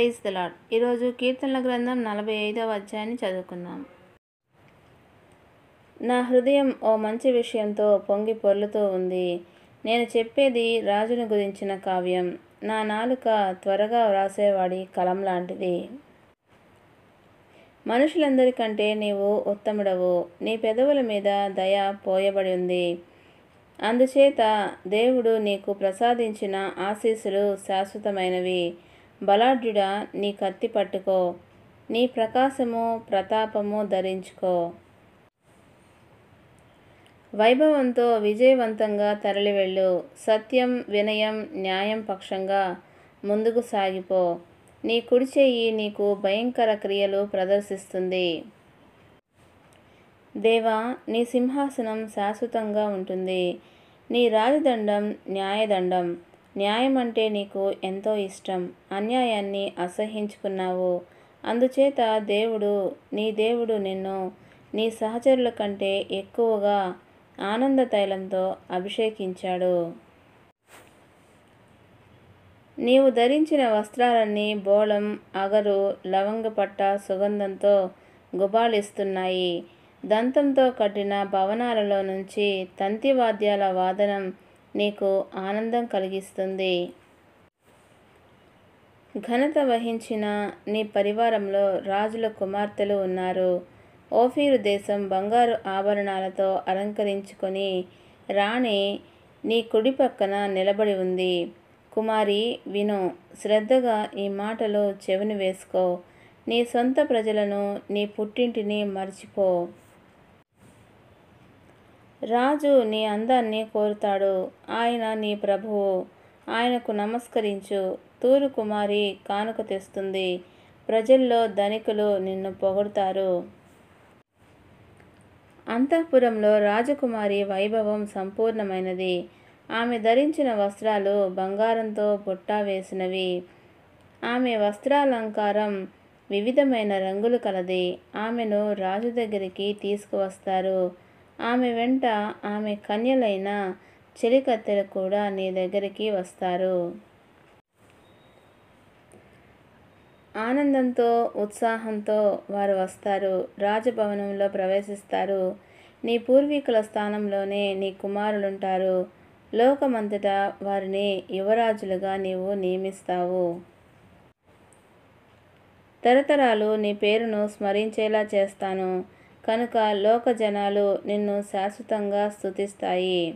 Praise the lord. ఈరోజు కీర్తనల గ్రంథం 45వ అధ్యాయాన్ని చదువుకుందాం. నా హృదయం ఓ మంచి విషయంతో పొంగి పొర్లుతూ ఉంది. నేను చెప్పేది రాజును గురించిన కావ్యం. నా నాలుక త్వరగా వ్రాసేవాడి కలం లాంటిది. మనుషులందరికంటే నీవు ఉత్తముడవు. నీ పెదవుల మీద దయ పోయబడి ఉంది. అందుచేత దేవుడు నీకు ప్రసాదించిన ఆశీస్సులు శాశ్వతమైనవి. బలాఢ్యుడా, నీ కత్తి పట్టుకో, నీ ప్రకాశము ప్రతాపము ధరించుకో. వైభవంతో విజయవంతంగా తరలివెళ్ళు. సత్యం, వినయం, న్యాయం పక్షంగా ముందుకు సాగిపో. నీ కుడి చెయ్యి నీకు భయంకర క్రియలు ప్రదర్శిస్తుంది. దేవా, నీ సింహాసనం శాశ్వతంగా ఉంటుంది. నీ రాజదండం న్యాయదండం. న్యాయం అంటే నీకు ఎంతో ఇష్టం. అన్యాయాన్ని అసహ్యించుకున్నావు. అందుచేత నీ దేవుడు నిన్ను నీ సహచరుల కంటే ఎక్కువగా ఆనంద తైలంతో అభిషేకించాడు. నీవు ధరించిన వస్త్రాలన్నీ బోళం, అగరు, లవంగపట్ట సుగంధంతో గుబాళిస్తున్నాయి. దంతంతో కట్టిన భవనాలలో నుంచి తంతివాద్యాల వాదనం నీకు ఆనందం కలిగిస్తుంది. ఘనత వహించిన నీ పరివారంలో రాజుల కుమార్తెలు ఉన్నారు. ఓఫీరు దేశం బంగారు ఆభరణాలతో అలంకరించుకొని రాణి నీ కుడి పక్కన నిలబడి ఉంది. కుమారి, విను, శ్రద్ధగా ఈ మాటలు చెవిని వేసుకో. నీ సొంత ప్రజలను, నీ పుట్టింటిని మర్చిపో. రాజు నీ అందాన్ని కోరుతాడు. ఆయన నీ ప్రభువు. ఆయనకు నమస్కరించు. తూరు కుమారి కానుక తెస్తుంది. ప్రజల్లో ధనికులు నిన్ను పొగడుతారు. అంతఃపురంలో రాజకుమారి వైభవం సంపూర్ణమైనది. ఆమె ధరించిన వస్త్రాలు బంగారంతో బుట్ట వేసినవి. ఆమె వస్త్రాలంకారం వివిధమైన రంగులు కలది. ఆమెను రాజు దగ్గరికి తీసుకువస్తారు. ఆమె వెంట ఆమె కన్యలైన చెలికత్తెలు కూడా నీ దగ్గరికి వస్తారు. ఆనందంతో ఉత్సాహంతో వారు వస్తారు. రాజభవనంలో ప్రవేశిస్తారు. నీ పూర్వీకుల స్థానంలోనే నీ కుమారులుంటారు. లోకమంతటా వారిని యువరాజులుగా నీవు నియమిస్తావు. తరతరాలు నీ పేరును స్మరించేలా చేస్తాను కనుక లోక జనాలు నిన్ను శాశ్వతంగా స్తుతిస్తాయి.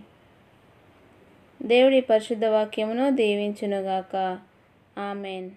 దేవుడి పరిశుద్ధ వాక్యమును దీవించునుగాక. ఆమెన్.